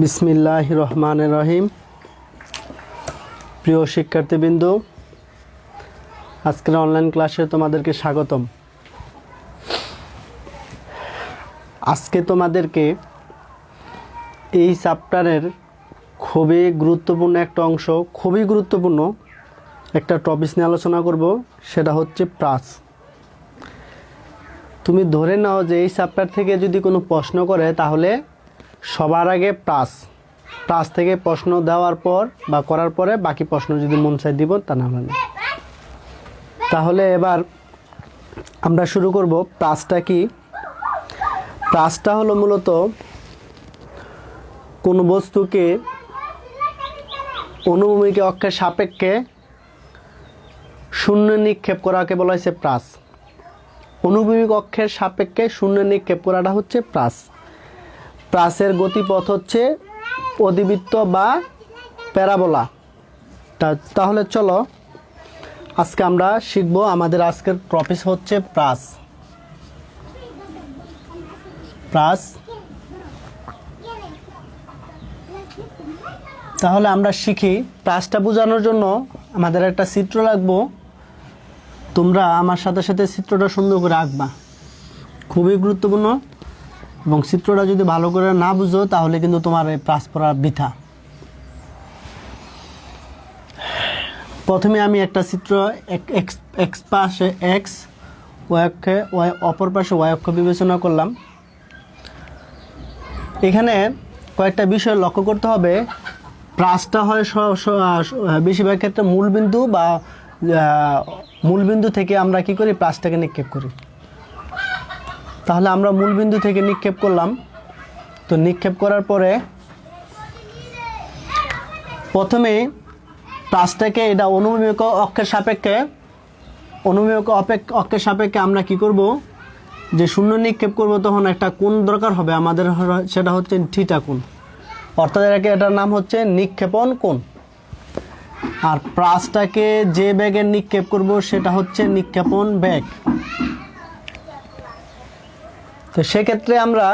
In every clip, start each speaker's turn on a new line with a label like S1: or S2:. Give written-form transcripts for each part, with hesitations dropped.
S1: বিসমিল্লাহির রহমানির রহিম। প্রিয় শিক্ষার্থীবৃন্দ, আজকের অনলাইন ক্লাসে তোমাদেরকে স্বাগতম। আজকে তোমাদেরকে এই চ্যাপ্টারের খুবই গুরুত্বপূর্ণ একটা অংশ, খুবই গুরুত্বপূর্ণ একটা টপিক নিয়ে আলোচনা করব, সেটা হচ্ছে প্রাস। তুমি ধরে নাও যে এই চ্যাপ্টার থেকে যদি কোনো প্রশ্ন করে তাহলে সবার আগে প্রাস থেকে প্রশ্ন দেওয়ার পর বা করার পরে বাকি প্রশ্ন যদি মন চাই দিব, তা না হলে। তাহলে এবার আমরা শুরু করব। প্রাসটা কি? প্রাসটা হলো মূলত কোনো বস্তুকে অনুভূমিক অক্ষের সাপেক্ষে শূন্য নিক্ষেপ করাকে বলা হয়েছে প্রাস। অনুভূমিক অক্ষের সাপেক্ষে শূন্য নিক্ষেপ করাটা হচ্ছে প্রাস। প্রাসের গতিপথ হচ্ছে অধিবৃত্ত বা প্যারাবোলা। তাহলে চলো আজকে আমরা শিখব। আমাদের আজকের টপিক হচ্ছে প্রাস। তাহলে আমরা শিখি। প্রাসটা বোঝানোর জন্য আমাদের একটা চিত্র লাগবো। তোমরা আমার সাথে সাথে চিত্রটা সুন্দর করে আঁকবা, খুবই গুরুত্বপূর্ণ। এবং চিত্রটা যদি ভালো করে না বুঝো তাহলে কিন্তু তোমার এই প্রাস পড়া বৃথা। প্রথমে আমি একটা চিত্র এক্স পাশে এক্স, ওয়াই অক্ষে ওয়াই, অপর পাশে ওয়াই অক্ষ বিবেচনা করলাম। এখানে কয়েকটা বিষয় লক্ষ্য করতে হবে। প্রাসটা হয় বেশিরভাগ ক্ষেত্রে মূলবিন্দু বা মূলবিন্দু থেকে আমরা কি করি, প্রাসটাকে নিক্ষেপ করি। তাহলে আমরা মূলবিন্দু থেকে নিক্ষেপ করলাম। তো নিক্ষেপ করার পরে প্রথমে প্রাসটাকে এটা অনুভূমিক অক্ষের সাপেক্ষে আমরা কি করব, যে শূন্য নিক্ষেপ করব, তখন একটা কোণ দরকার হবে আমাদের, সেটা হচ্ছে থিটা কোণ। অর্থাৎ এটার নাম হচ্ছে নিক্ষেপণ কোণ। আর প্রাসটাকে যে বেগে নিক্ষেপ করব সেটা হচ্ছে নিক্ষেপণ বেগ। তো সেক্ষেত্রে আমরা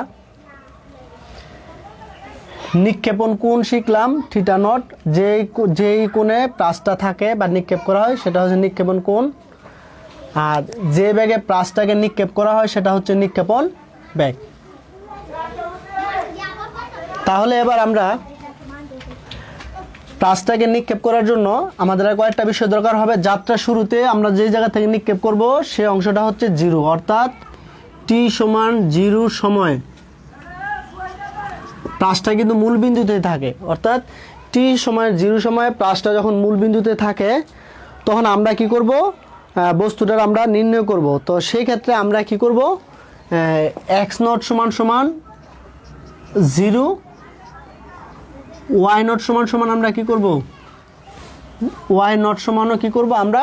S1: নিক্ষেপণ কোণ শিখলাম থিটা নট। যেই কোণে প্রাসটা থাকে বা নিক্ষেপ করা হয় সেটা হচ্ছে নিক্ষেপণ কোণ। আর যে বেগে প্রাসটাকে নিক্ষেপ করা হয় সেটা হচ্ছে নিক্ষেপণ বেগ। তাহলে এবার আমরা প্রাসটাকে নিক্ষেপ করার জন্য আমাদের কয়েকটা বিষয় দরকার হবে। যাত্রা শুরুতে আমরা যে জায়গা থেকে নিক্ষেপ করব সেই অংশটা হচ্ছে জিরো, অর্থাৎ t=0 সময় প্রাসটা কিন্তু মূল বিন্দুতে থাকে। অর্থাৎ t=0 সময়ে প্রাসটা যখন মূল বিন্দুতে থাকে তখন আমরা কি করব, বস্তুটার আমরা নির্ণয় করব। তো সেই ক্ষেত্রে আমরা কি করব, x0 = 0, y0 = আমরা কি করব, y0 সমানও কি করব, আমরা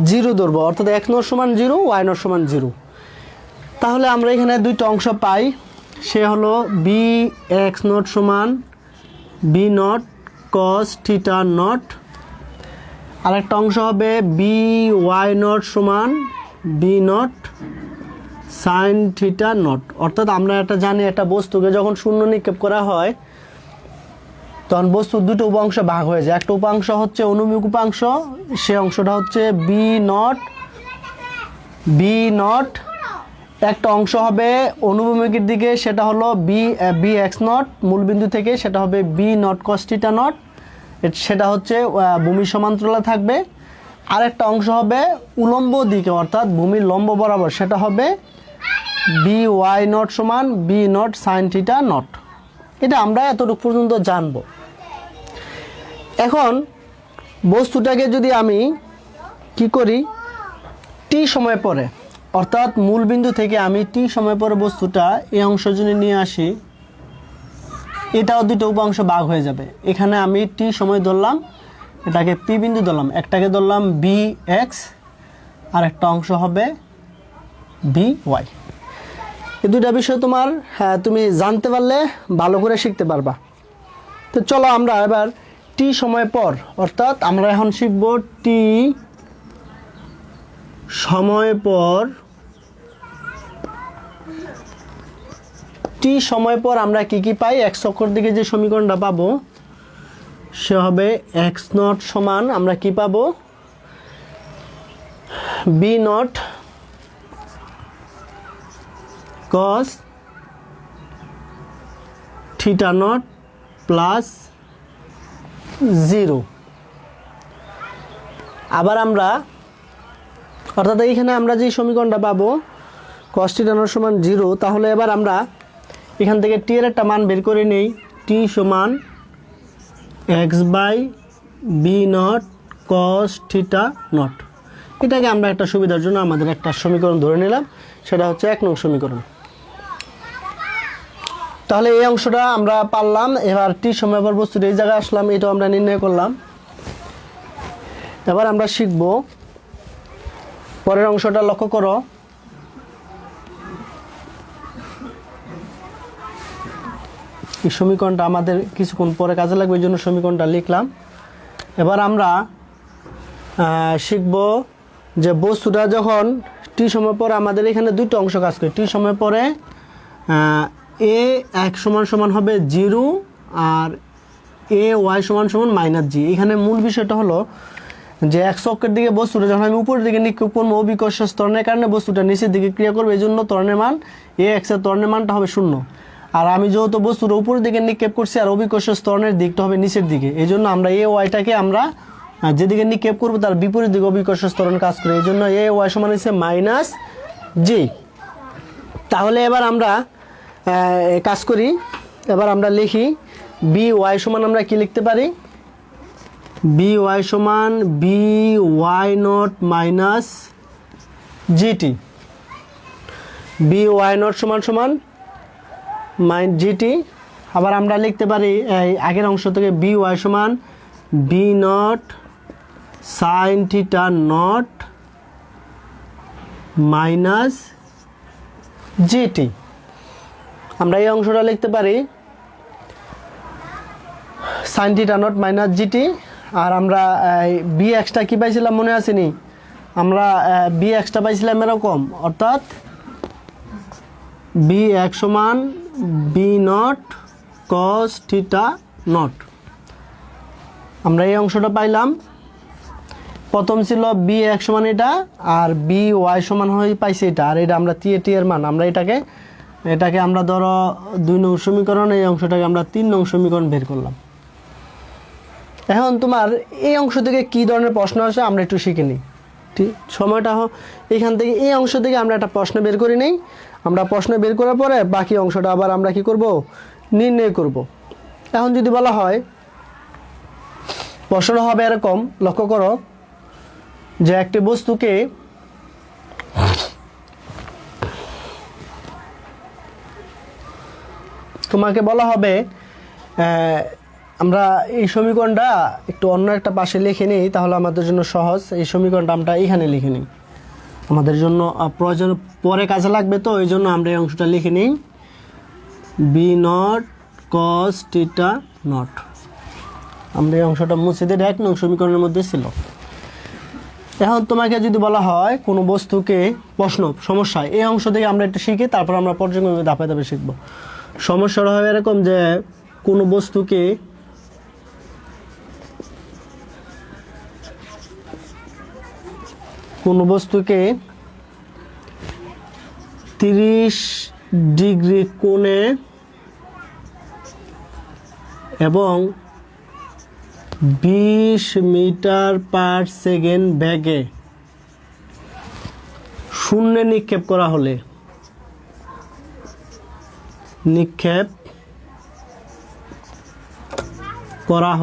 S1: 0 ধরবো। অর্থাৎ x0 = 0, y0 = 0। তাহলে আমরা এখানে দুইটা অংশ পাই। সে হলো bx0 = b0 cos θ নট, আরেকটা অংশ হবে by0 = b0 sin θ নট। অর্থাৎ আমরা এটা জানি, একটা বস্তুকে যখন শূন্য নিক্ষেপ করা হয় তখন বস্তুর দুটো উপাংশ ভাগ হয়ে যায়। একটা উপাংশ হচ্ছে অনুভূমিক উপাংশ, সে অংশটা হচ্ছে b0। একটা অংশ হবে অনুভূমিকের দিকে, সেটা হলো bx0 মূলবিন্দু থেকে, সেটা হবে b0 cos θ নট, সেটা হচ্ছে ভূমির সমান্তরালে থাকবে। আরেকটা অংশ হবে উলম্ব দিকে, অর্থাৎ ভূমির লম্ব বরাবর, সেটা হবে by0 = b0 sin θ নট। এটা আমরা এতটুকু পর্যন্ত জানবো। এখন বস্তুটাকে যদি আমি কি করি, t সময় পরে, অর্থাৎ মূল বিন্দু থেকে আমি t সময় পরে বস্তুটা এই অংশ যদি নিয়ে আসি, এটাও দুটো উপাংশ ভাগ হয়ে যাবে। এখানে আমি t সময় ধরলাম, এটাকে p বিন্দু ধরলাম, একটাকে ধরলাম bx, আর একটা অংশ হবে by। এই দুটা বিষয় তুমি জানতে পারলে ভালো করে শিখতে পারবা। তো চলো আমরা এবার t সময় পর, অর্থাৎ আমরা এখন শিখব t সময় পর, t টি সময় পর আমরা কি পাই, এক্স অক্ষর দিকে যে সমীকরণটা পাবো সে হবে এক্স নট সমান আমরা কি পাবো, v not cos theta naught plus 0। আবার আমরা অর্থাৎ এইখানে আমরা যে সমীকরণটা পাবো cos θ নট সমান 0, তাহলে এবার আমরা এখান থেকে টি এর একটা মান বের করে নেই, টি সমান x by v not cos theta naught. এটাকে আমরা একটা সুবিধার জন্য আমাদের একটা সমীকরণ ধরে নিলাম, সেটা হচ্ছে 1 নং সমীকরণ। তাহলে এই অংশটা আমরা পারলাম। এবার টি সময় পর বস্তুটা এই জায়গায় আসলাম, এটাও আমরা নির্ণয় করলাম। এবার আমরা শিখব পরের অংশটা, লক্ষ্য করো এই সমীকরণটা আমাদের কিছুক্ষণ পরে কাজে লাগবে, এই জন্য সমীকরণটা লিখলাম। এবার আমরা শিখব যে বস্তুটা যখন টি সময় পরে আমাদের এখানে দুটো অংশ কাজ করে, টি সময় পরে এ এক সমান সমান হবে 0 আর এ ওয়াই সমান সমান মাইনাস জি। এখানে মূল বিষয়টা হলো যে এক অক্ষের দিকে বস্তুটা যখন আমি উপরের দিকে নিক্ষেপ করবো, অভিকর্ষ ত্বরণের কারণে বস্তুটা নিচের দিকে ক্রিয়া করবে, এই জন্য ত্বরণের মান এ এক্সের ত্বরণের মানটা হবে 0। আর আমি যেহেতু বস্তুটা উপরের দিকে নিক্ষেপ করছি আর অভিকর্ষ ত্বরণের দিকটা হবে নিচের দিকে, এই জন্য আমরা এ ওয়াইটাকে আমরা যেদিকে নিক্ষেপ করবো তার বিপরীত দিকে অভিকর্ষ ত্বরণ কাজ করে, এই জন্য এ ওয়াই সমান হচ্ছে মাইনাস জি। তাহলে এবার আমরা কাজ করি, এবার আমরা লিখি বি ওয়াই সমান আমরা কি লিখতে পারি, বি ওয়াই সমান v y naught minus g t. V y naught সমান সমান জিটি। আবার আমরা লিখতে পারি এই আগের অংশ থেকে বি ওয়াই সমান v not sine theta not minus gt. আমরা এই অংশটা লিখতে পারি sine theta not minus gt. আর আমরা বি এক্সটা কী পাইছিলাম মনে আসেনি, আমরা বি এক্সটা পাইছিলাম এরকম, অর্থাৎ বি এক্স সমান v not cos theta naught. আমরা এই অংশটা পাইলাম। প্রথম ছিল বি এক্স সমান এটা, আর বি ওয়াই সমান হয়ে পাইছি এটা, আর এটা আমরা টি এর মান, আমরা এটাকে আমরা ধরো 2 নং সমীকরণ, এই অংশটাকে আমরা 3 নং সমীকরণ বের করলাম। এখন তোমার এই অংশ থেকে কী ধরনের প্রশ্ন আসে আমরা একটু শিখে নিই। ঠিক সময়টা এখান থেকে এই অংশ থেকে আমরা একটা প্রশ্ন বের করে নিই। আমরা প্রশ্ন বের করার পরে বাকি অংশটা আবার আমরা কি করব, নির্ণয় করব। এখন যদি বলা হয় প্রশ্ন হবে এরকম, লক্ষ্য করো যে একটি বস্তুকে তোমাকে বলা হবে, আমরা এই সমীকরণটা একটু অন্য একটা পাশে লিখে নিই, তাহলে আমাদের জন্য সহজ। এই সমীকরণটা আমরা এখানে লিখে নিই, আমাদের জন্য প্রয়োজন পরে কাজে লাগবে, তো এই জন্য আমরা এই অংশটা লিখে নিই v not cos theta naught. আমরা এই অংশটা মুছে দিয়ে 1 নং সমীকরণের মধ্যে ছিল। এখন তোমাকে যদি বলা হয় কোনো বস্তুকে প্রশ্ন সমস্যায়, এই অংশ থেকে আমরা একটু শিখি, তারপর আমরা পর্যায়ক্রমে ধাপে ধাপে শিখব। সমস্যাটা হবে এরকম যে কোনো বস্তুকে কোনো বস্তুকে 30 ডিগ্রি কোণে এবং 20 মিটার পার সেকেন্ড বেগে শূন্যে নিক্ষেপ করা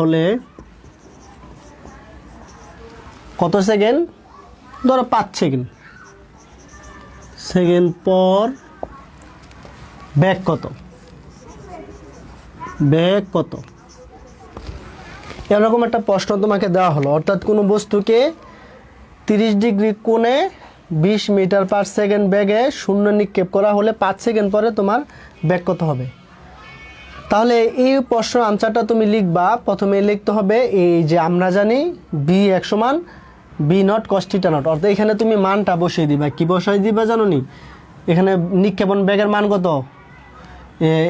S1: হলে কত সেকেন্ড, ধরো 5 সেকেন্ড পর বেগ কত, এরকম একটা প্রশ্ন তোমাকে দেওয়া হলো। অর্থাৎ কোনো বস্তুকে 30 ডিগ্রি কোণে 20 মিটার পার সেকেন্ড বেগে শূন্য নিক্ষেপ করা হলে 5 সেকেন্ড পরে তোমার বেগ কত হবে। তাহলে এই প্রশ্ন আনসারটা তুমি লিখবা, প্রথমে লিখতে হবে এই যে আমরা জানি বি এক সমান v not cos theta naught, অর্থাৎ এখানে তুমি মানটা বসিয়ে দিবা। কি বসাই দিবা জানো নি, এখানে নিক্ষেপণ বেগের মান কত,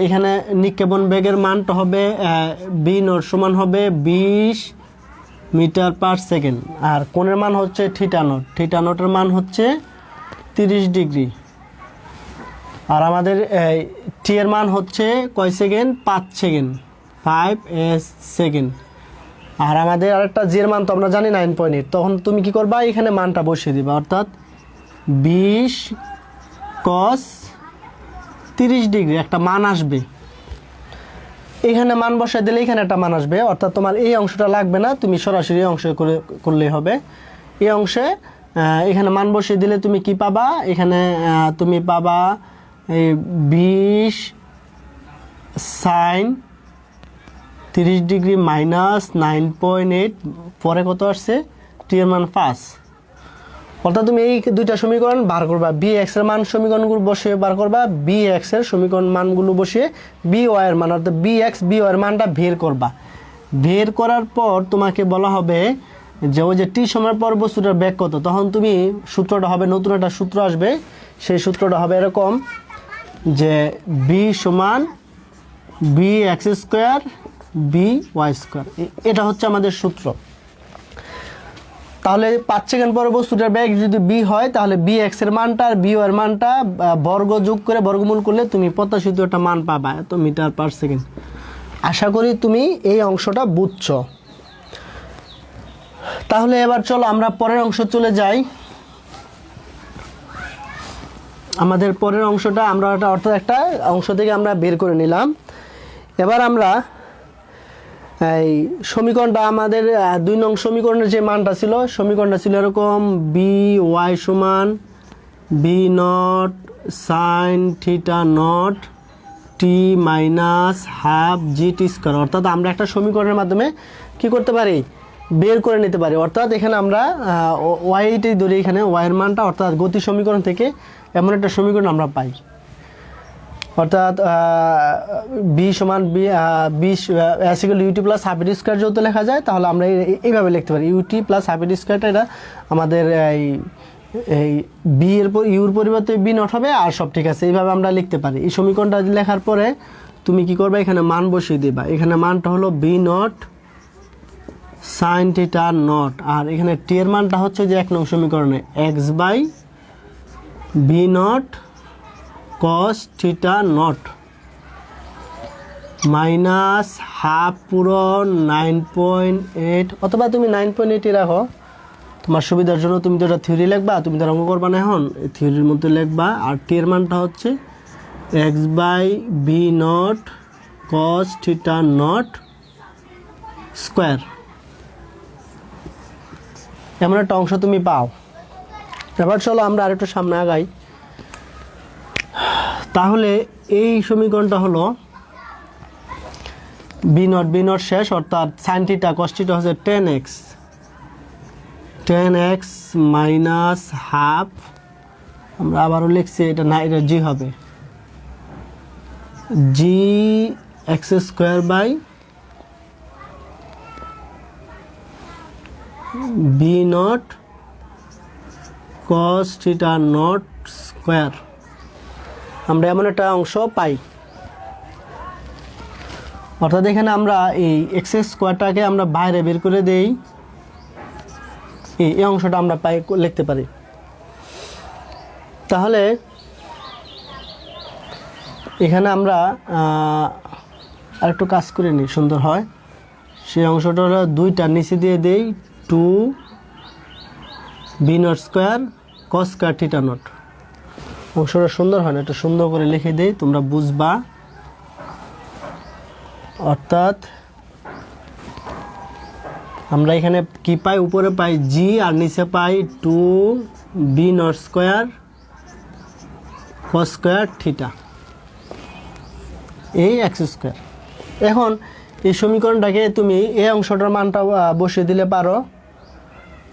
S1: এখানে নিক্ষেপণ বেগের মানটা হবে বি নট সমান হবে 20 মিটার পার সেকেন্ড, আর কোণের মান হচ্ছে থিটা নটের মান হচ্ছে 30 ডিগ্রি, আর আমাদের টি এর মান হচ্ছে কয় সেকেন্ড, 5 সেকেন্ড, 5 সেকেন্ড। আর আমাদের আরেকটা জি এর মান তো আমরা জানি 9.8, তখন তুমি কি করবা, এখানে মানটা বসিয়ে দিবা, অর্থাৎ 20 cos 30 ডিগ্রি একটা মান আসবে। এখানে মান বসাই দিলে এখানে একটা মান আসবে, অর্থাৎ তোমার এই অংশটা লাগবে না, তুমি সরাসরি এই অংশে করলেই হবে। এই অংশে এখানে মান বসিয়ে দিলে তুমি কি পাবা, এখানে তুমি পাবা এই 20 sin 30 ডিগ্রি মাইনাস 9.8, পরে কত আসছে, টি এর মান 5। অর্থাৎ তুমি এই দুইটা সমীকরণ বার করবা, বি এক্স এর মান সমীকরণগুলো বসিয়ে বার করবা, বি এক্স এর সমীকরণ মানগুলো বসিয়ে বি ওয়াই এর মান অর্থাৎ বি এক্স বি ওয়াই এর মানটা বের করবা। বের করার পর তোমাকে বলা হবে যে ওই যে টি সময়ের পর বস্তুটার বেগ কত, তখন তুমি সূত্রটা হবে, নতুন একটা সূত্র আসবে, সেই সূত্রটা হবে এরকম যে বি সমান v x square v y square, এটা হচ্ছে আমাদের সূত্র। তাহলে 5 সেকেন্ড পরে বস্তুটার বেগ যদি বি হয়, তাহলে বি এক্স এর মানটা আর বি ওয়াই এর মানটা বর্গ যোগ করে বর্গমূল করলে তুমি প্রত্যাশিত একটা মান পাবা, এত মিটার পার সেকেন্ড। আশা করি তুমি এই অংশটা বুঝছো। তাহলে এবার চলো আমরা পরের অংশ চলে যাই। আমাদের পরের অংশটা আমরা অর্থাৎ একটা অংশ থেকে আমরা বের করে নিলাম। এবার আমরা এই সমীকরণটা আমাদের 2 নং সমীকরণের যে মানটা ছিল, সমীকরণটা ছিল এরকম বি ওয়াই সমান v not sine theta naught t minus half g t square. অর্থাৎ আমরা একটা সমীকরণের মাধ্যমে কি করতে পারি, বের করে নিতে পারি। অর্থাৎ এখানে আমরা ওয়াইটাই ধরি, এখানে ওয়াইয়ের মানটা, অর্থাৎ গতি সমীকরণ থেকে এমন একটা সমীকরণ আমরা পাই। অর্থাৎ বি সমান v equal ut plus half at square যেহেতু লেখা যায়, তাহলে আমরা এইভাবে লিখতে পারি, ইউটি প্লাস হাফ ইটি স্কোয়ারটা এটা আমাদের এই বি এর ইউর পরিবর্তে বি নট হবে, আর সব ঠিক আছে, এইভাবে আমরা লিখতে পারি। এই সমীকরণটা লেখার পরে তুমি কি করবে, এখানে মান বসিয়ে দিবা। এখানে মানটা হলো v not sine theta not, আর এখানে টি এর মানটা হচ্ছে যে 1 নং সমীকরণে x by v not cos theta not minus half পুরো 9.8, অথবা তুমি 9.8 রাখো তোমার সুবিধার জন্য। তুমি তো এটা থিওরি লিখবা, তুমি তো অঙ্ক করবা না, এখন থিওরির মধ্যে লিখবা। আর টি এর মানটা হচ্ছে x by v not cos theta not square, এমন একটা অংশ তুমি পাও। এবার চলো আমরা আরেকটু সামনে আগাই। তাহলে এই সমীকরণটা হলো বি নট শেষ, অর্থাৎ সাইন থিটা কস থিটা হচ্ছে 10x মাইনাস হাফ, আমরা আবারও লিখছি এটা না, এটা জি হবে g x square by v not cos theta not square. আমরা এমন একটা অংশ পাই। অর্থাৎ এখানে আমরা এই এক্স স্কোয়ারটাকে আমরা বাইরে বের করে দেই, এই অংশটা আমরা পাই লিখতে পারি। তাহলে এখানে আমরা আরেকটু কাজ করে নিই, সুন্দর হয়। সেই অংশটা হলো 2টার নিচে দিয়ে দেই 2 v not square cos square theta naught. অংশটা সুন্দর হয় না, একটু সুন্দর করে লিখে দেই, তোমরা বুঝবা। অর্থাৎ আমরা এখানে কি পাই, উপরে পাই জি আর নিচে পাই 2 v not square cos square theta এই এক্স স্কোয়ার। এখন এই সমীকরণটাকে তুমি এই অংশটার মানটা বসিয়ে দিলে পারো,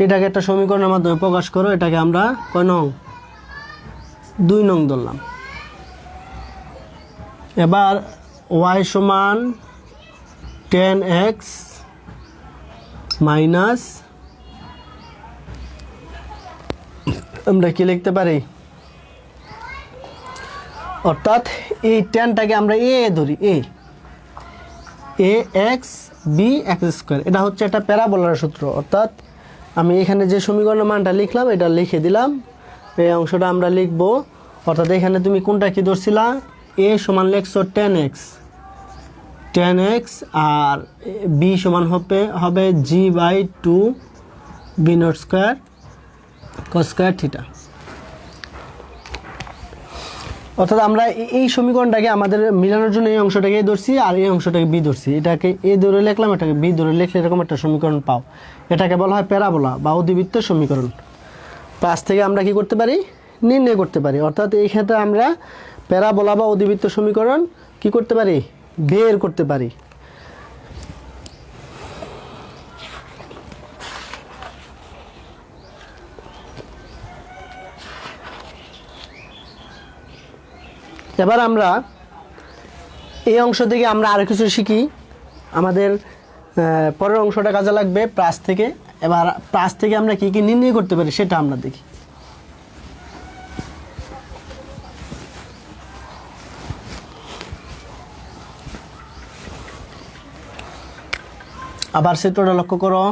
S1: এটাকে একটা সমীকরণের মাধ্যমে প্রকাশ করো। এটাকে আমরা কয় নং, 2 নং ধরলাম। এবার y সমান 10x মাইনাস, আমরা কি লিখতে পারি, অর্থাৎ এই টেনটাকে আমরা এ ধরি, এ এক্স বি এক্স স্কোয়ার, এটা হচ্ছে একটা প্যারাবোলার সূত্র। অর্থাৎ আমি এখানে যে সমীকরণের মানটা লিখলাম এটা লিখে দিলাম, এই অংশটা আমরা লিখবো। অর্থাৎ এখানে তুমি কোনটা কি ধরছিলা, এ সমান লিখছো 10x আর বি সমান হবে g/2 v not square cos square theta. অর্থাৎ আমরা এই সমীকরণটাকে আমাদের মিলানোর জন্য এই অংশটাকে এ ধরছি আর এই অংশটাকে বি ধরছি, এটাকে এ ধরে লিখলাম, এটাকে বি ধরে লিখলে এরকম একটা সমীকরণ পাও। এটাকে বলা হয় প্যারাবোলা বা অধিবৃত্তের সমীকরণ। পাশ থেকে আমরা কি করতে পারি, নির্ণয় করতে পারি। অর্থাৎ এই ক্ষেত্রে আমরা প্যারাবোলা বা অধিবৃত্ত সমীকরণ কি করতে পারি, বের করতে পারি। এবার আমরা এই অংশ থেকে আমরা আরো কিছু শিখি, আমাদের পরের অংশটা কাজে লাগবে প্লাস থেকে। এবার প্লাস থেকে আমরা কি কি নির্ণয় করতে পারি সেটা আমরা দেখি। আবার চিত্রটা লক্ষ্য করো,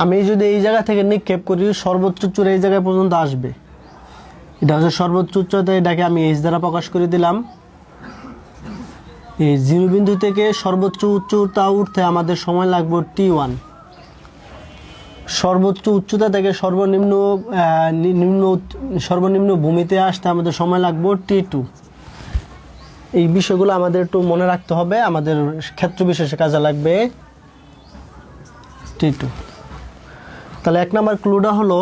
S1: আমি যদি এই জায়গা থেকে নিক্ষেপ করি সর্বোচ্চ চূড়া এই জায়গা পর্যন্ত আসবে, এটা হচ্ছে সর্বোচ্চ উচ্চতা, এটাকে আমি এইচ দ্বারা প্রকাশ করে দিলাম। এই 0 বিন্দু থেকে সর্বোচ্চ উচ্চতা উঠতে আমাদের সময় লাগবে t1। সর্বোচ্চ উচ্চতা থেকে সর্বনিম্ন ভূমিতে আসতে আমাদের সময় লাগবে t2। এই বিষয়গুলো আমাদের একটু মনে রাখতে হবে, আমাদের ক্ষেত্র বিশেষে কাজে লাগবে t2। তাহলে 1 নম্বর ক্লুটা হলো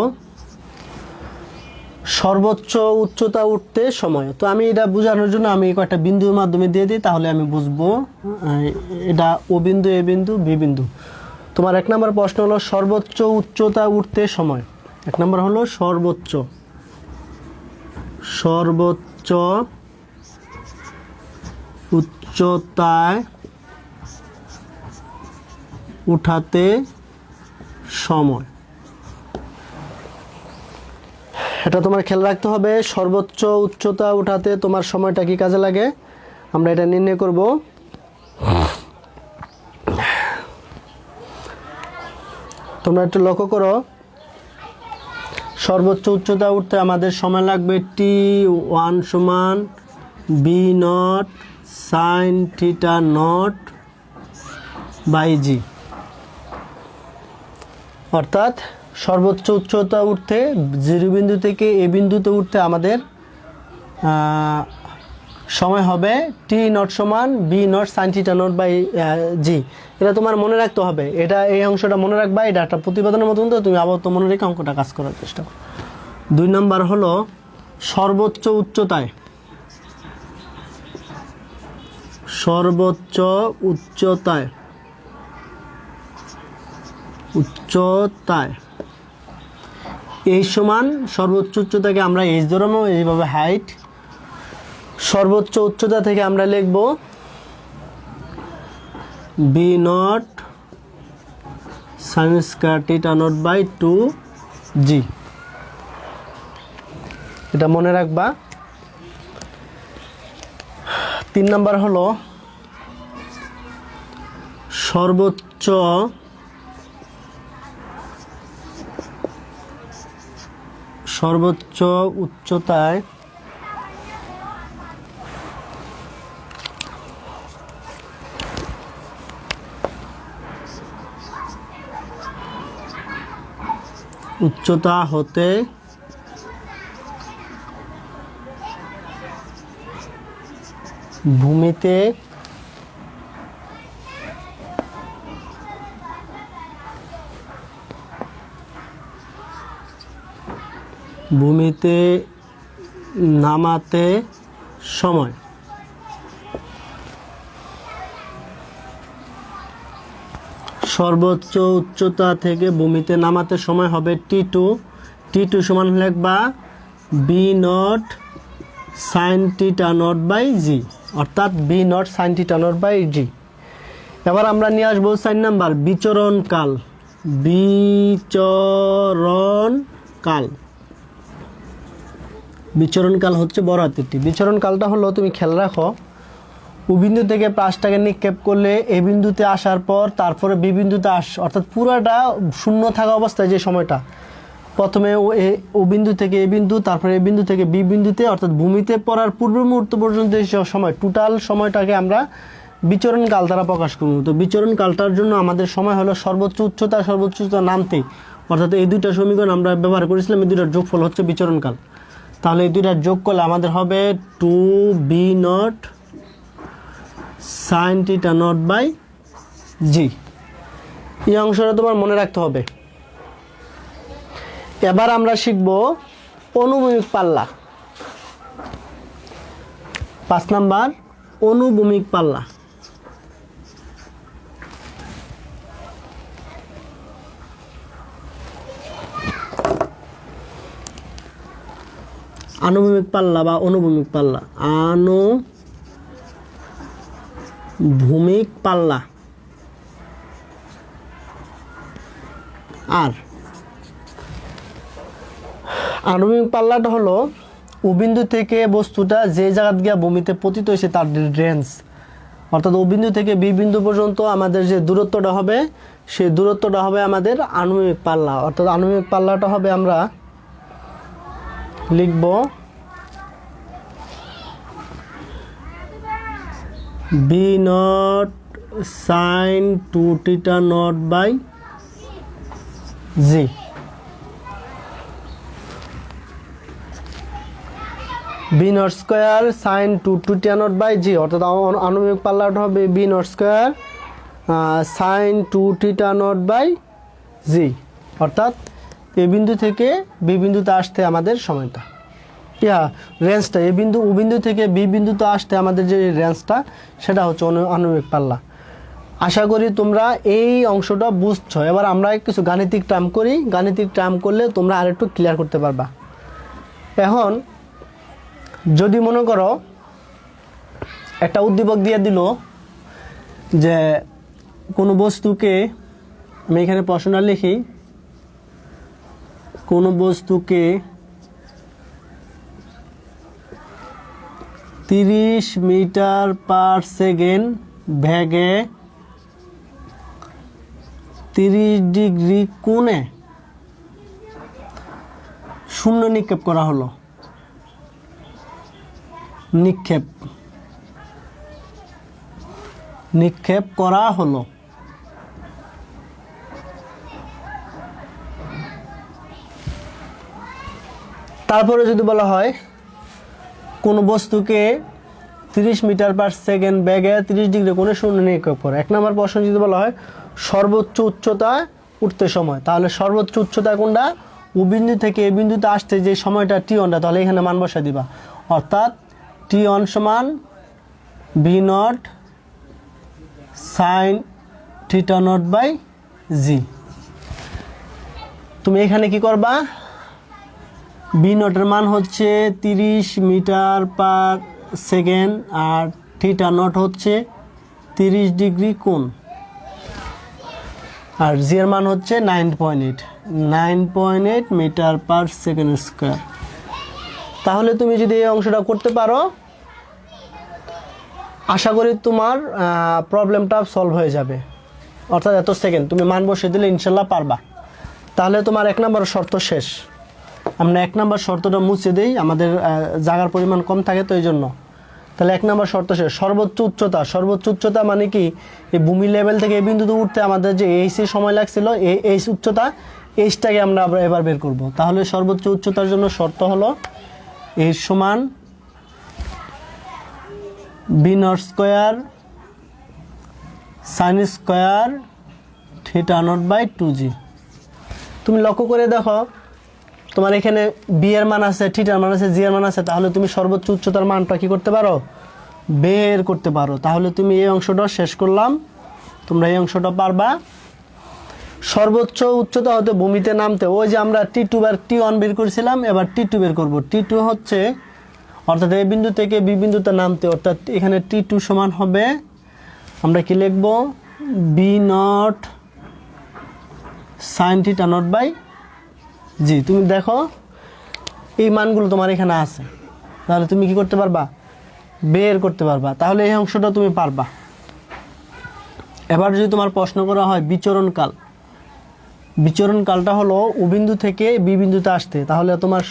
S1: সর্বোচ্চ উচ্চতা উঠতে সময়। তো আমি এটা বোঝানোর জন্য আমি কয়েকটা বিন্দুর মাধ্যমে দিয়ে দিই, তাহলে আমি বুঝবো এটা ও বিন্দু, এ বিন্দু, বি বিন্দু। তোমার 1 নম্বর প্রশ্ন হলো সর্বোচ্চ উচ্চতা উঠতে সময়। 1 নম্বর হলো সর্বোচ্চ উচ্চতায় উঠাতে সময়, এটা তোমার খেয়াল রাখতে হবে। সর্বোচ্চ উচ্চতা উঠাতে তোমার সময়টা কি কাজে লাগে আমরা এটা নির্ণয় করব। তোমরা একটু লক্ষ্য করো, সর্বোচ্চ উচ্চতা উঠতে আমাদের সময় লাগবে t1 সমান v not sine theta not by g. অর্থাৎ সর্বোচ্চ উচ্চতা উঠতে 0 বিন্দু থেকে এ বিন্দুতে উঠতে আমাদের সময় হবে t0 সমান v not sine theta not by g. এটা তোমার মনে রাখতে হবে, এটা এই অংশটা মনে রাখবা, এটা একটা প্রতিবেদনের মতন, তো তুমি আবার তো মনে রেখে অঙ্কটা কাজ করার চেষ্টা করো। 2 নম্বর হলো সর্বোচ্চ উচ্চতায় এই সমান সর্বোচ্চ উচ্চতাকে আমরা এইচ ধরবো, এইভাবে হাইট। সর্বোচ্চ উচ্চতা থেকে আমরা লিখব v not sine square theta not by 2g। এটা মনে রাখবা। 3 নম্বর হলো সর্বোচ্চ উচ্চতায় উচ্চতা হতে ভূমিতে নামাতে সময়। সর্বোচ্চ উচ্চতা থেকে ভূমিতে নামাতে সময় হবে টি টু সমান লিখবা v not sine theta not by g, অর্থাৎ v not sine theta not by g. এবার আমরা নিয়ে আসবো 4 নাম্বার বিচরণকাল। বিচরণকাল হচ্ছে বড় হাতের টি। বিচরণকালটা হলো, তুমি খেয়াল রাখো, ও বিন্দু থেকে প্রাসটাকে নিক্ষেপ করলে এ বিন্দুতে আসার পর তারপরে বি বিন্দুতে অর্থাৎ পুরাটা শূন্য থাকা অবস্থায় যে সময়টা, প্রথমে ও বিন্দু থেকে এ বিন্দু, তারপরে এ বিন্দু থেকে বি বিন্দুতে অর্থাৎ ভূমিতে পড়ার পূর্ব মুহূর্ত পর্যন্ত এই সময়, টোটাল সময়টাকে আমরা বিচরণকাল দ্বারা প্রকাশ করব। তো বিচরণকালটার জন্য আমাদের সময় হলো সর্বোচ্চ উচ্চতা নামতে, অর্থাৎ এই দুইটা সমীকরণ আমরা ব্যবহার করেছিলাম, এই দুইটার যোগফল হচ্ছে বিচরণকাল। তাহলে এই দুইটার যোগ করলে আমাদের হবে 2b not sine theta not by g. এই অংশটা তোমার মনে রাখতে হবে। এবার আমরা শিখব অনুভূমিক পাল্লা। 5 নাম্বার অনুভূমিক পাল্লা। আনুভূমিক পাল্লা বা অনুভূমিক পাল্লা, আনুভূমিক পাল্লা। আর আনুভূমিক পাল্লাটা হলো ও বিন্দু থেকে বস্তুটা যে জায়গা গিয়ে ভূমিতে পতিত হয়েছে তার রেঞ্জ, অর্থাৎ ও বিন্দু থেকে বি বিন্দু পর্যন্ত আমাদের যে দূরত্বটা হবে সেই দূরত্বটা হবে আমাদের আনুভূমিক পাল্লা। অর্থাৎ আনুভূমিক পাল্লাটা হবে, আমরা লিখব v not sine 2 theta not by g. V not square sine 2 theta not by g, অর্থাৎ আনুভূমিক পাল্লাটা হবে v not square sine 2 theta not by g, অর্থাৎ এ বিন্দু থেকে বি বিন্দুতে আসতে আমাদের সময়টা, রেঞ্জটা ও বিন্দু থেকে বি বিন্দুতে আসতে আমাদের যে রেঞ্জটা, সেটা হচ্ছে আনুভূমিক পাল্লা। আশা করি তোমরা এই অংশটা বুঝছো। এবার আমরা কিছু গাণিতিক টার্ম করি, গাণিতিক টার্ম করলে তোমরা আরেকটু ক্লিয়ার করতে পারবা। এখন যদি মনে করো একটা উদ্দীপক দিয়ে দিল যে কোনো বস্তুকে, আমি এখানে প্রশ্নটা লিখি, কোনো বস্তুকে 30 মিটার পার সেকেন্ড বেগে 30 ডিগ্রি কোণে শূন্য নিক্ষেপ করা হলো। নিক্ষেপ করা হলো। তারপরে যদি বলা হয় কোন বস্তুকে 30 মিটার পার সেকেন্ড বেগে 30 ডিগ্রি কোণে শূন্য নিক্ষেপ করে। 1 নম্বর প্রশ্ন যদি বলা হয় সর্বোচ্চ উচ্চতা উঠতে সময়, তাহলে সর্বোচ্চ উচ্চতা কোনটা? ও বিন্দু থেকে এ বিন্দুতে আসতে যে সময়টা t1টা, তাহলে এখানে মান বসা দিবা, অর্থাৎ t1 সমান b not sine theta not by g. তুমি এখানে কি করবা, বি নটের মান হচ্ছে 30 মিটার পার সেকেন্ড আর থিটা নট হচ্ছে 30 ডিগ্রি কোণ, আর জি এর মান হচ্ছে 9.8 মিটার পার সেকেন্ড স্কোয়ার। তাহলে তুমি যদি এই অংশটা করতে পারো, আশা করি তোমার প্রবলেমটা সলভ হয়ে যাবে। অর্থাৎ এত সেকেন্ড তুমি মান বসিয়ে দিলে ইনশাল্লাহ পারবা। তাহলে তোমার 1 নম্বর শর্ত শেষ। আমরা 1 নম্বর শর্তটা মুছে দিই, আমাদের জায়গার পরিমাণ কম থাকে তো এই জন্য। তাহলে 1 নম্বর শর্ত শেষ। সর্বোচ্চ উচ্চতা মানে কি, এই ভূমি লেভেল থেকে এই বিন্দুতে উঠতে আমাদের যে এইচ সময় লাগছিল, এই উচ্চতা, এইচটাকে আমরা এবার বের করব। তাহলে সর্বোচ্চ উচ্চতার জন্য শর্ত হলো এইচ সমান v not square sine square theta not by 2g। তুমি লক্ষ্য করে দেখো, তোমার এখানে বি এর মান আছে, থিটার মান আছে, জি এর মান আছে, তাহলে তুমি সর্বোচ্চ উচ্চতার মানটা কি করতে পারো, বের করতে পারো। তাহলে তুমি এই অংশটা শেষ করলাম, তোমরা এই অংশটা পারবা। সর্বোচ্চ উচ্চতা হতে ভূমিতে নামতে, ওই যে আমরা T2 আর T1 বের করেছিলাম, এবার T2 বের করব। T2 হচ্ছে অর্থাৎ এই বিন্দু থেকে বি বিন্দুতে নামতে, অর্থাৎ এখানে T2 সমান হবে, আমরা কি লিখব, v not sine theta not by g. তুমি দেখো এই মানগুলো তোমার এখানে আছে, তাহলে তুমি কি করতে পারবা, বের করতে পারবা, তাহলে এই অংশটা তুমি পারবা। এবার যদি তোমার প্রশ্ন করা হয় বিচরণকাল, বিচরণকালটা হলো ও বিন্দু থেকে বি বিন্দুতে আসতে, তাহলে তোমার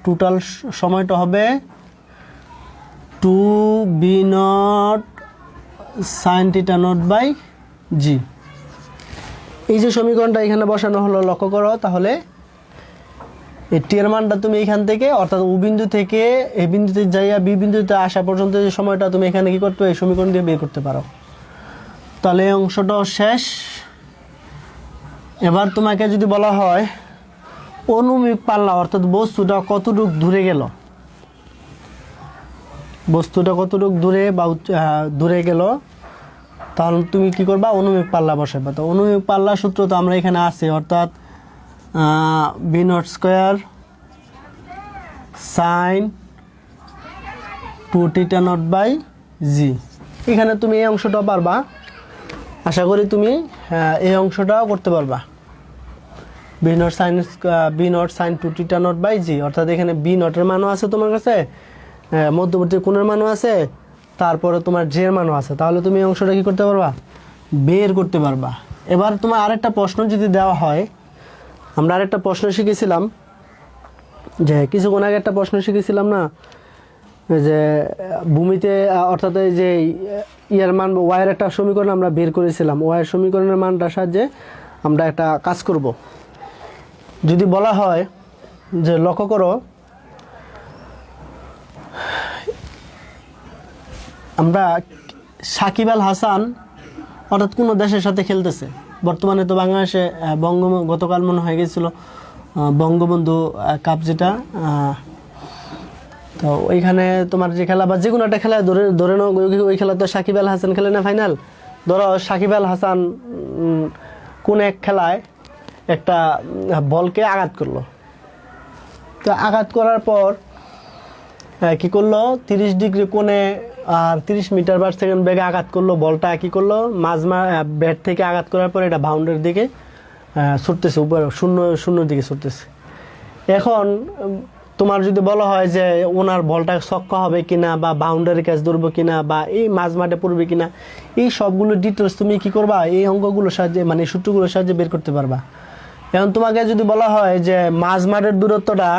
S1: টোটাল সময়টা হবে 2 v not sine theta not by g. এই যে সমীকরণটা এখানে বসানো হলো, লক্ষ্য করো, তাহলে এই টি এর মানটা তুমি এখান থেকে অর্থাৎ ও বিন্দু থেকে এই বিন্দুতে যাইয়া বি বিন্দুতে আসা পর্যন্ত যে সময়টা তুমি এখানে কি করতে, এই সমীকরণ দিয়ে বের করতে পারো। তাহলে এই অংশটাও শেষ। এবার তোমাকে যদি বলা হয় অনুভূমিক পাল্লা অর্থাৎ বস্তুটা কতটুক দূরে গেল, বস্তুটা কতটুক দূরে বা দূরে গেল, তাহলে তুমি কি করবা, অনুভূমিক পাল্লা বসাবা। তো অনুভূমিক পাল্লা সূত্র তো আমরা এখানে আছে, অর্থাৎ v not square sine 2 theta not by g. এখানে তুমি এই অংশটাও পারবা, আশা করি তুমি এই অংশটাও করতে পারবা। V not sine 2 theta not by g, অর্থাৎ এখানে বি নটের মানও আছে তোমার কাছে, মধ্যবর্তী কোণের মানও আছে, তারপরে তোমার জে এর মানও আছে, তাহলে তুমি এই অংশটা কি করতে পারবা, বের করতে পারবা। এবার তোমার আরেকটা প্রশ্ন যদি দেওয়া হয়, আমরা আরেকটা প্রশ্ন শিখেছিলাম, যে কিছুক্ষণ আগে একটা প্রশ্ন শিখেছিলাম না, যে ভূমিতে অর্থাৎ এই যে ইয়ার মান ওয়াইয়ের একটা সমীকরণ আমরা বের করেছিলাম, ওয়াইয়ের সমীকরণের মানটার সাহায্যে আমরা একটা কাজ করব। যদি বলা হয় যে লক্ষ্য করো, আমরা সাকিব আল হাসান অর্থাৎ কোনো দেশের সাথে খেলতেছে, বর্তমানে তো বাংলাদেশে গতকাল মনে হয়ে গেছিলো বঙ্গবন্ধু কাপ যেটা, তো ওইখানে তোমার যে খেলা বা যে কোনো একটা খেলায় ধরে নাও ওই খেলা তো সাকিব আল হাসান খেলে না ফাইনাল, ধরো সাকিব আল হাসান কোন এক খেলায় একটা বলকে আঘাত করলো, তো আঘাত করার পর কি করলো, 30 ডিগ্রি কোণে আর 30 মিটার পার সেকেন্ড বেগে আঘাত করলো, বলটা কি করলো, ব্যাট থেকে আঘাত করার পর এটা বাউন্ডারির দিকে ছুটতেছে, উপরে শূন্যর দিকে ছুটতেছে। এখন তোমার যদি বলা হয় যে ওনার বলটা ছক্কা হবে কিনা বা বাউন্ডারি ক্যাচ ধরবো কিনা বা এই মাঝ মাঠে পড়বে কিনা, এই সবগুলো ডিটেলস তুমি কি করবা, এই অঙ্কগুলোর সাহায্যে মানে সূত্রগুলোর সাহায্যে বের করতে পারবা। এখন তোমাকে যদি বলা হয় যে মাঝ মাঠের দূরত্বটা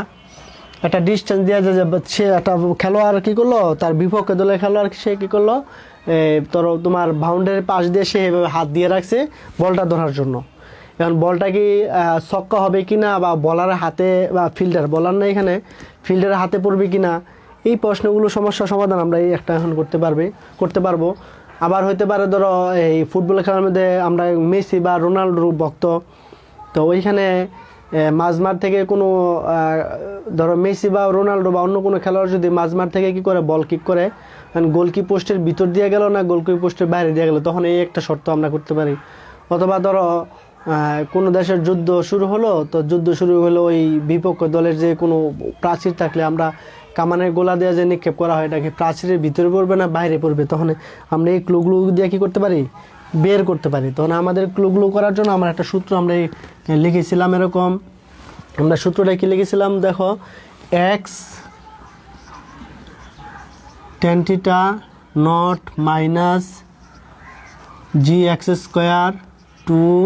S1: একটা ডিস্টেন্স দেওয়া যায়, যে সে একটা খেলোয়াড় কী করলো, তার বিপক্ষে দলের খেলোয়াড় সে কী করলো, তোমার বাউন্ডারির পাশ দিয়ে সে এভাবে হাত দিয়ে রাখছে বলটা ধরার জন্য। এখন বলটা কি ছক্কা হবে কিনা বা বলারের হাতে বা বলার না এখানে ফিল্ডারের হাতে পড়বে কিনা, এই প্রশ্নগুলো সমস্যার সমাধান আমরা এই একটা এখন করতে পারবো। আবার হইতে পারে ধরো এই ফুটবল খেলার মধ্যে আমরা মেসি বা রোনাল্ডো ভক্ত, তো ওইখানে মাঝমাঠ থেকে কোনো ধরো মেসি বা রোনাল্ডো বা অন্য কোনো খেলোয়াড় যদি মাঝমাঠ থেকে কি করে বল কিক করে, গোলকি পোস্টের ভিতর দিয়ে গেল না গোলকি পোস্টের বাইরে দিয়ে গেল, তখন এই একটা শর্ত আমরা করতে পারি। অথবা ধরো কোনো দেশের যুদ্ধ শুরু হলো, তো যুদ্ধ শুরু হলো ওই বিপক্ষ দলের যে কোনো প্রাচীর থাকলে আমরা কামানের গোলা দেওয়া যে নিক্ষেপ করা হয়, এটা কি প্রাচীরের ভিতরে পড়বে না বাইরে পড়বে, তখন আমরা এই ক্লুগুলো দিয়ে কী করতে পারি, বের করতে পারি। তখন আমাদের ক্লুগুলো করার জন্য আমরা একটা সূত্র আমরা লিখেছিলাম এরকম, আমরা সূত্রটা কি লিখেছিলাম দেখো, x tan theta not minus g x square 2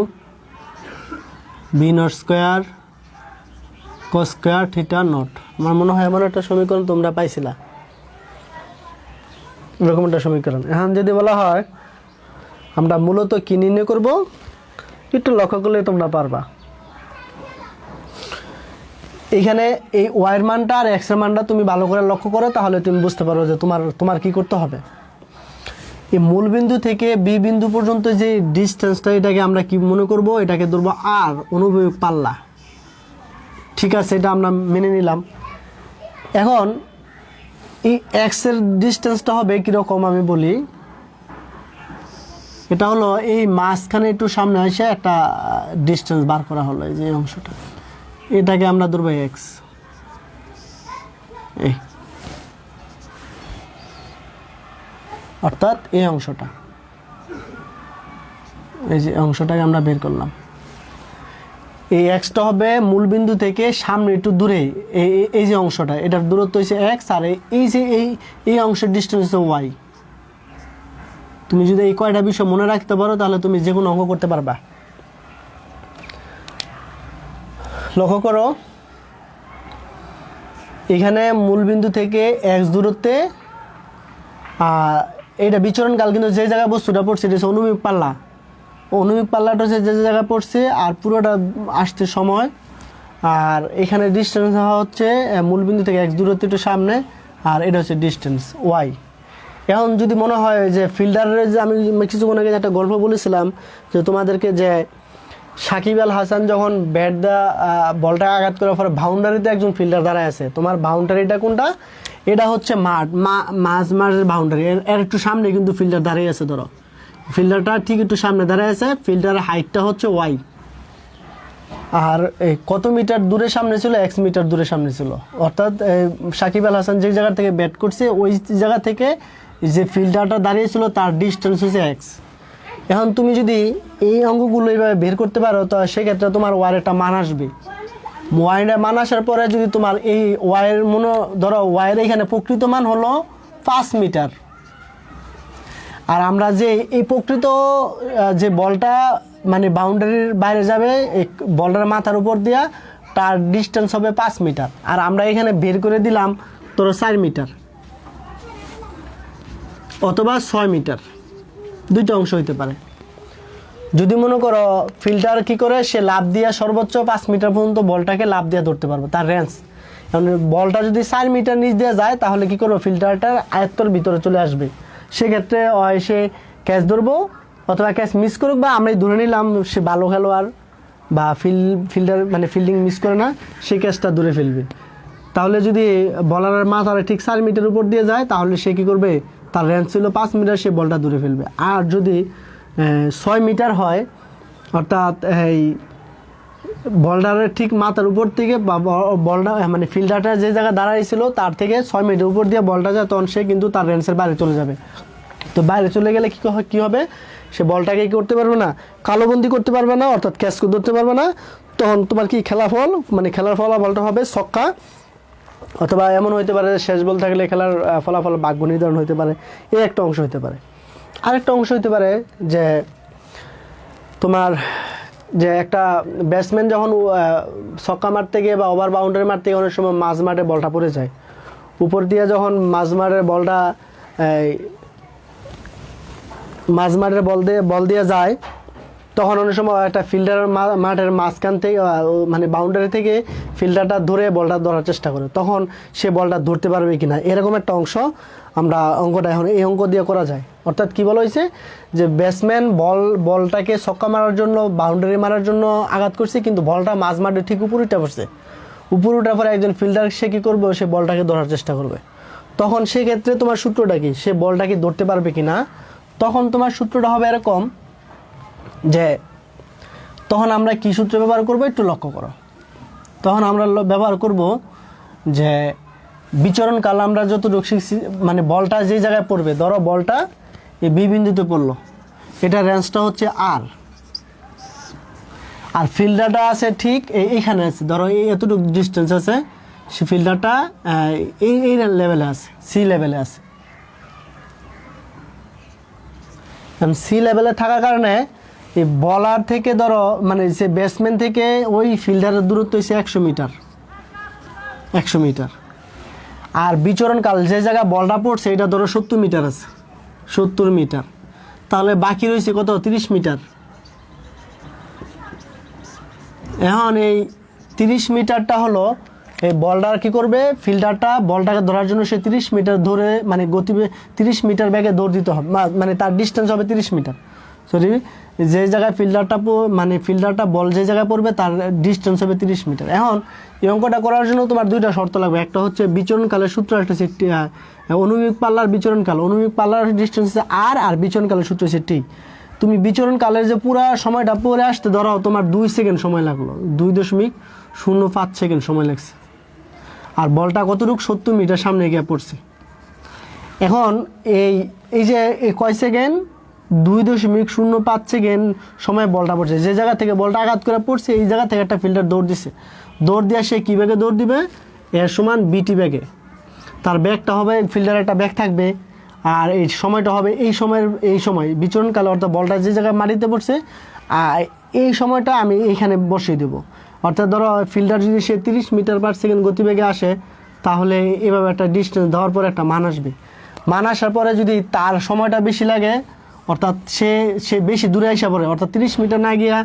S1: v not square cos square theta naught. আমার মনে হয় এমন একটা সমীকরণ তোমরা পাইছিলা, এরকম একটা সমীকরণ। এখন যদি বলা হয় আমরা মূলত কি নির্ণয় করব, একটু লক্ষ্য করলে তোমরা পারবা। এইখানে এই ওয়াইয়ের মানটা আর এক্সের মানটা তুমি ভালো করে লক্ষ্য করো, তাহলে তুমি বুঝতে পারো যে তোমার কি করতে হবে। এই মূল বিন্দু থেকে বি বিন্দু পর্যন্ত যে ডিস্টেন্সটা, এটাকে আমরা কি মনে করব, এটাকে ধরবো আর অনুভূমিক পাল্লা, ঠিক আছে, এটা আমরা মেনে নিলাম। এখন এই এক্সের ডিস্টেন্সটা হবে কীরকম আমি বলি, এটা হলো এই মাঝখানে একটু সামনে এসে একটা ডিস্টেন্স বার করা হলো, এই যে এই অংশটা, এটাকে আমরা ধরবো এক্স। এই অর্থাৎ এই অংশটা, এই যে অংশটাকে আমরা বের করলাম। এই এক্সটা হবে মূল বিন্দু থেকে সামনে একটু দূরে, এই যে অংশটা, এটার দূরত্ব হচ্ছে এক্স, আর এই যে এই অংশের ডিস্টেন্স হচ্ছে ওয়াই। তুমি যদি এই কয়টা বিষয় মনে রাখতে পারো তাহলে তুমি যে কোনো অঙ্ক করতে পারবা। লক্ষ্য করো, এখানে মূল বিন্দু থেকে এক্স দূরত্বে এইটা বিচরণকাল, কিন্তু যে জায়গায় বস্তুটা পড়ছে এটা হচ্ছে অনুভূমিক পাল্লা। অনুভূমিক পাল্লাটা হচ্ছে যে জায়গায় পড়ছে আর পুরোটা আসতে সময়। আর এখানে ডিস্টেন্স হচ্ছে মূল বিন্দু থেকে এক্স দূরত্ব একটু সামনে, আর এটা হচ্ছে ডিস্টেন্স ওয়াই। এখন যদি মনে হয় যে ফিল্ডারের, যে আমি কিছুক্ষণ আগে একটা গল্প বলেছিলাম যে তোমাদেরকে, যে সাকিব আল হাসান যখন ব্যাট বলটা আঘাত করার পরে বাউন্ডারিতে একজন ফিল্ডার দাঁড়ায় আছে, তোমার বাউন্ডারিটা কোনটা? এটা হচ্ছে মাঝের বাউন্ডারি, এর একটু সামনে কিন্তু ফিল্ডার দাঁড়িয়ে আছে। ধরো ফিল্ডারটা ঠিক একটু সামনে দাঁড়িয়ে আছে, ফিল্ডারের হাইটটা হচ্ছে ওয়াই, আর কত মিটার দূরে সামনে ছিল? এক্স মিটার দূরে সামনে ছিল। অর্থাৎ সাকিব আল হাসান যে জায়গা থেকে ব্যাট করছে ওই জায়গা থেকে যে ফিল্ডারটা দাঁড়িয়েছিল তার ডিস্টেন্স হচ্ছে এক্স। এখন তুমি যদি এই অঙ্কগুলো এইভাবে বের করতে পারো তো সেক্ষেত্রে তোমার ওয়ার একটা মান আসবে। ওয়াইয়ের মান আসার পরে যদি তোমার এই ওয়াইয়ের ধরো ওয়াইয়ের এখানে প্রকৃত মান হলো 5 মিটার, আর আমরা যে এই প্রকৃত যে বলটা মানে বাউন্ডারির বাইরে যাবে, এই বলটার মাথার উপর দিয়া তার ডিস্টেন্স হবে 5 মিটার, আর আমরা এখানে বের করে দিলাম ধরো 4 মিটার অথবা 6 মিটার, দুইটা অংশ হইতে পারে। যদি মনে করো ফিল্ডার কি করে, সে লাফ দিয়া সর্বোচ্চ 5 মিটার পর্যন্ত বলটাকে লাফ দিয়া ধরতে পারবে, তার রেঞ্জ। বলটা যদি 4 মিটার নিচ দিয়ে যায় তাহলে কি করবো, ফিল্ডারটার আয়ত্তর ভিতরে চলে আসবে। সেক্ষেত্রে সে ক্যাচ ধরবো অথবা ক্যাচ মিস করুক, বা আমরাই ধরে নিলাম সে ভালো খেলোয়াড় বা ফিল্ডার মানে ফিল্ডিং মিস করে না, সে ক্যাচটা ধরে ফেলবে। তাহলে যদি বলারের মাথার ঠিক 4 মিটার উপর দিয়ে যায় তাহলে সে কী করবে, তার রেঞ্জ ছিল 5 মিটার, সে বলটা ধরে ফেলবে। আর যদি 6 মিটার হয়, অর্থাৎ এই বলটারের ঠিক মাথার উপর থেকে বা বলটা মানে ফিল্ডারটা যে জায়গায় দাঁড়াইছিল তার থেকে 6 মিটার উপর দিয়ে বলটা যায়, তখন সে কিন্তু তার রেঞ্জের বাইরে চলে যাবে। তো বাইরে চলে গেলে কী হবে, সে বলটাকে কী করতে পারবে না, কালোবন্দি করতে পারবে না, অর্থাৎ ক্যাচ ধরতে পারবে না। তখন তোমার কি খেলার ফলাফলটা হবে ছক্কা, অথবা এমন হইতে পারে শেষ বল থাকলে খেলার ফলাফল ভাগ্য নির্ধারণ হতে পারে, এই একটা অংশ হতে পারে। আরেকটা অংশ হতে পারে যে তোমার যে একটা ব্যাটসম্যান যখন ছক্কা মারতে গিয়ে বা ওভার বাউন্ডারি মারতে গিয়ে অনেক সময় মাঝ মাঠে বলটা পড়ে যায়, উপর দিয়ে যখন মাঝ মাঠের বল দিয়ে যায়, তখন অনেক সময় একটা ফিল্ডার মাঠের মাঝখান থেকে মানে বাউন্ডারি থেকে ফিল্ডারটা ধরে বলটা ধরার চেষ্টা করে, তখন সে বলটা ধরতে পারবে কিনা, এরকম একটা অংশ আমরা অঙ্কটা এখন এই অঙ্ক দিয়ে করা যায়। অর্থাৎ কী বলা হয়েছে যে ব্যাটসম্যান বলটাকে ছক্কা মারার জন্য বাউন্ডারি মারার জন্য আঘাত করছে, কিন্তু বলটা মাঝ মাঠে ঠিক উপর উঠে পড়ছে। উপর উঠার পরে একজন ফিল্ডার সে কী করবে, সে বলটাকে ধরার চেষ্টা করবে। তখন সেক্ষেত্রে তোমার সূত্রটা কি, সে বলটাকে ধরতে পারবে কিনা, তখন তোমার সূত্রটা হবে এরকম যে তখন আমরা কী সূত্র ব্যবহার করবো একটু লক্ষ্য করো। তখন আমরা ব্যবহার করব যে বিচরণকাল আমরা যতটুকু শিখছি, মানে বলটা যে জায়গায় পড়বে, ধরো বলটা এই বি বিন্দুতে পড়লো, এটা রেঞ্জটা হচ্ছে আর ফিল্ডারটা আছে ঠিক এইখানে আছে, ধরো এই এতটুকু ডিস্টেন্স আছে, সে ফিল্ডারটা এই লেভেলে আছে, সি লেভেলে আছে। সি লেভেলে থাকার কারণে এই বলার থেকে ধরো মানে সে ব্যাটসম্যান থেকে ওই ফিল্ডারের দূরত্ব হচ্ছে 100 মিটার। আর বিচরণকাল যে জায়গায় বলটা পড়ছে এটা ধরো 70 মিটার আছে, 70 মিটার। তাহলে বাকি রয়েছে কত, 30 মিটার। এখন এই 30 মিটারটা হলো এই বলটার কী করবে, ফিল্ডারটা বলটাকে ধরার জন্য সে 30 মিটার ধরে মানে 30 মিটার ব্যাগে দৌড় দিতে হবে, মানে তার ডিস্টেন্স হবে 30 মিটার। সরি, যে জায়গায় ফিল্ডারটা বল যে জায়গায় পড়বে তার ডিস্টেন্স হবে 30 মিটার। এখন এই অঙ্কটা করার জন্য তোমার দুইটা শর্ত লাগবে, একটা হচ্ছে বিচরণকালের সূত্র, একটা হচ্ছে অনুভূমিক পাল্লার বিচরণকাল। অনুভূমিক পাল্লার ডিস্টেন্স হচ্ছে আর বিচরণকালের সূত্র হচ্ছে টি। তুমি বিচরণকালের যে পুরা সময়টা পরে আসতে ধরো তোমার 2 সেকেন্ড সময় লাগলো, 2.05 সেকেন্ড সময় লাগছে, আর বলটা কতটুকু 70 মিটার সামনে গিয়ে পড়ছে। এখন এই যে কয় সেকেন্ড, 2.05 সেকেন্ড সময় বলটা পড়ছে, যে জায়গা থেকে বলটা আঘাত করে পড়ছে এই জায়গা থেকে একটা ফিল্ডার দৌড় দিছে, দৌড় দিয়ে সে কী ব্যাগে দৌড় দিবে, এর সমান বিটি ব্যাগে। তার ব্যাগটা হবে, ফিল্ডারের একটা ব্যাগ থাকবে, আর এই সময়টা হবে এই সময় বিচরণকালে, অর্থাৎ বলটা যে জায়গায় মাটিতে পড়ছে আর এই সময়টা আমি এইখানে বসিয়ে দেবো। অর্থাৎ ধরো ফিল্ডার যদি সে 30 মিটার পার সেকেন্ড গতিবেগে আসে, তাহলে এভাবে একটা ডিস্টেন্স দেওয়ার পরে একটা মান আসবে। মান আসার পরে যদি তার সময়টা বেশি লাগে, অর্থাৎ সে বেশি দূরে আসা পড়ে, অর্থাৎ 30 মিটার না গিয়া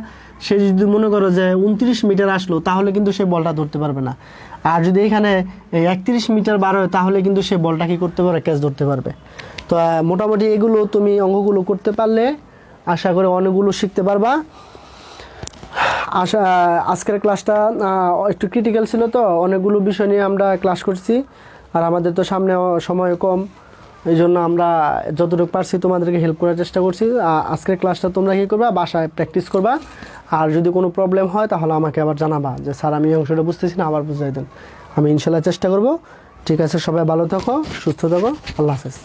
S1: সে যদি মনে করো যে 29 মিটার আসলো, তাহলে কিন্তু সে বলটা ধরতে পারবে না। আর যদি এখানে 31 মিটার বার হয়, তাহলে কিন্তু সে বলটা কী করতে পারে, ক্যাচ ধরতে পারবে। তো মোটামুটি এগুলো তুমি অঙ্কগুলো করতে পারলে আশা করি অনেকগুলো শিখতে পারবা। আজকের ক্লাসটা একটু ক্রিটিক্যাল ছিল, তো অনেকগুলো বিষয় নিয়ে আমরা ক্লাস করছি, আর আমাদের তো সামনে সময় কম, এই জন্য আমরা যতটুকু পারছি তোমাদেরকে হেল্প করার চেষ্টা করছি। আজকের ক্লাসটা তোমরা কী করবা, বাসায় প্র্যাকটিস করবা, আর যদি কোনো প্রবলেম হয় তাহলে আমাকে আবার জানাবা যে স্যার আমি এই অংশটা বুঝতেছি না, আবার বুঝাই দেন। আমি ইনশাল্লাহ চেষ্টা করব। ঠিক আছে, সবাই ভালো থাকো, সুস্থ থাকো, আল্লাহ হাফেজ।